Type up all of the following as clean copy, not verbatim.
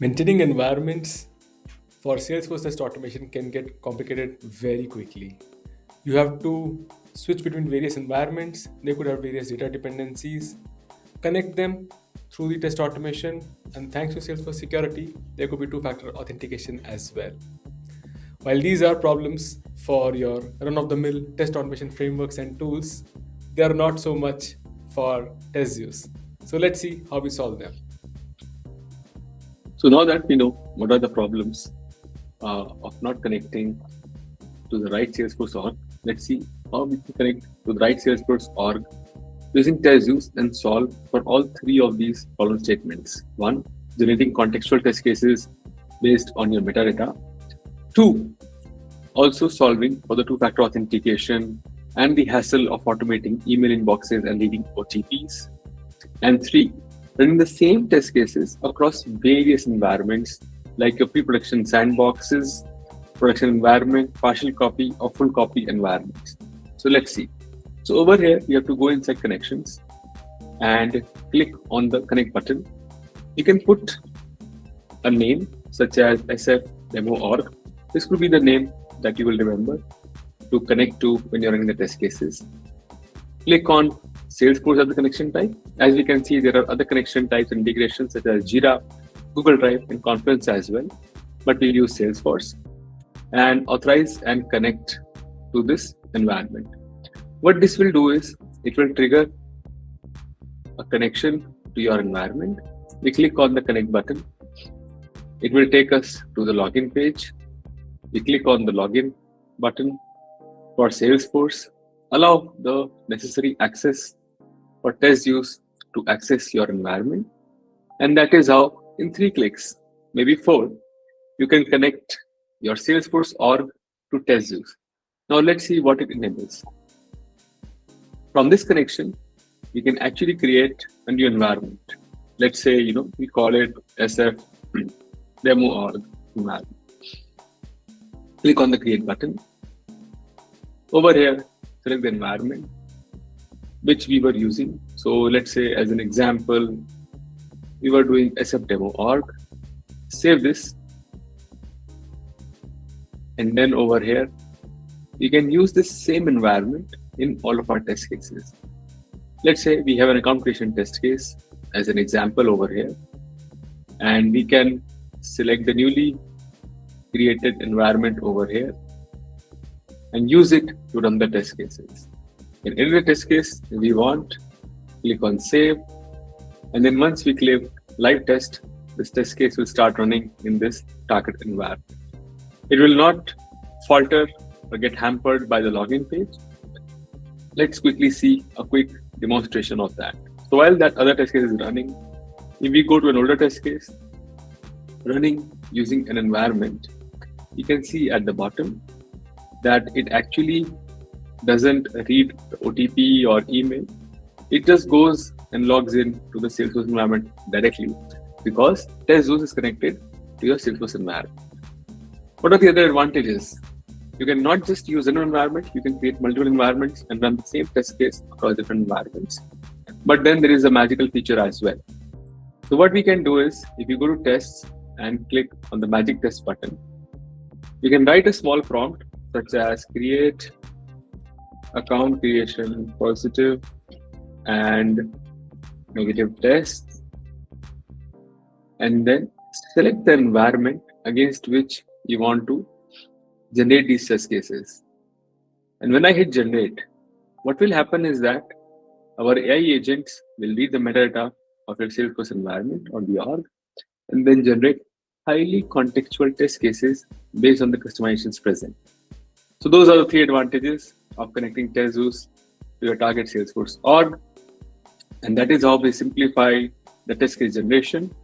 Maintaining environments for Salesforce test automation can get complicated very quickly. You have to switch between various environments. They could have various data dependencies, connect them through the test automation, and thanks to Salesforce security, there could be two-factor authentication as well. While these are problems for your run-of-the-mill test automation frameworks and tools, they are not so much for TestZeus. So let's see how we solve them. So now that we know what are the problems of not connecting to the right Salesforce org, let's see how we can connect to the right Salesforce org using TestZeus and solve for all three of these problem statements. One, generating contextual test cases based on your metadata. Two, also solving for the two-factor authentication and the hassle of automating email inboxes and reading OTPs. And three, running the same test cases across various environments like your pre-production sandboxes, production environment, partial copy or full copy environments. So let's see. So over here, you have to go inside connections and click on the connect button. You can put a name such as sfdemo.org. This could be the name that you will remember to connect to when you're running the test cases. Click on Salesforce as the connection type. As we can see, there are other connection types and integrations such as Jira, Google Drive, and Confluence as well. But we'll use Salesforce and authorize and connect to this environment. What this will do is it will trigger a connection to your environment. We click on the connect button. It will take us to the login page. We click on the login button for Salesforce. Allow the necessary access for TestZeus to access your environment. And that is how, in 3 clicks, maybe 4, you can connect your Salesforce org to TestZeus. Now let's see what it enables. From this connection, we can actually create a new environment. Let's say, we call it SF demo org environment. Click on the create button. Over here, select the environment which we were using. So let's say as an example, we were doing sfdemo.org. Save this. And then over here, we can use this same environment in all of our test cases. Let's say we have an account creation test case as an example over here. And we can select the newly created environment over here and use it to run the test cases. In any test case we want, click on save, and then once we click live test, this test case will start running in this target environment. It will not falter or get hampered by the login page. Let's quickly see a quick demonstration of that. So while that other test case is running, if we go to an older test case running using an environment, you can see at the bottom that it actually doesn't read the OTP or email. It just goes and logs in to the Salesforce environment directly because TestZeus is connected to your Salesforce environment. What are the other advantages? You can not just use an environment, you can create multiple environments and run the same test case across different environments. But then there is a magical feature as well. So what we can do is, if you go to tests and click on the magic test button, you can write a small prompt such as create account creation positive and negative tests, and then select the environment against which you want to generate these test cases. And when I hit generate, what will happen is that our AI agents will read the metadata of your Salesforce environment or the org and then generate highly contextual test cases based on the customizations present. So those are the 3 advantages of connecting TestZeus to your target Salesforce org. And that is how we simplify the test case generation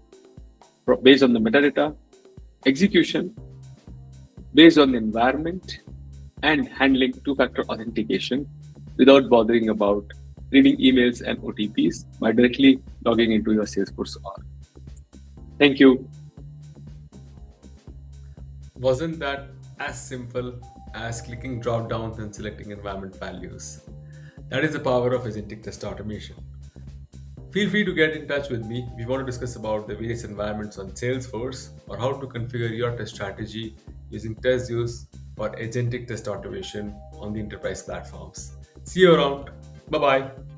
based on the metadata, execution based on the environment, and handling two-factor authentication without bothering about reading emails and OTPs by directly logging into your Salesforce org. Thank you. Wasn't that as simple as clicking drop downs and selecting environment values? That is the power of agentic test automation. Feel free to get in touch with me if you want to discuss about the various environments on Salesforce or how to configure your test strategy using TestZeus for agentic test automation on the enterprise platforms. See you around. Bye bye.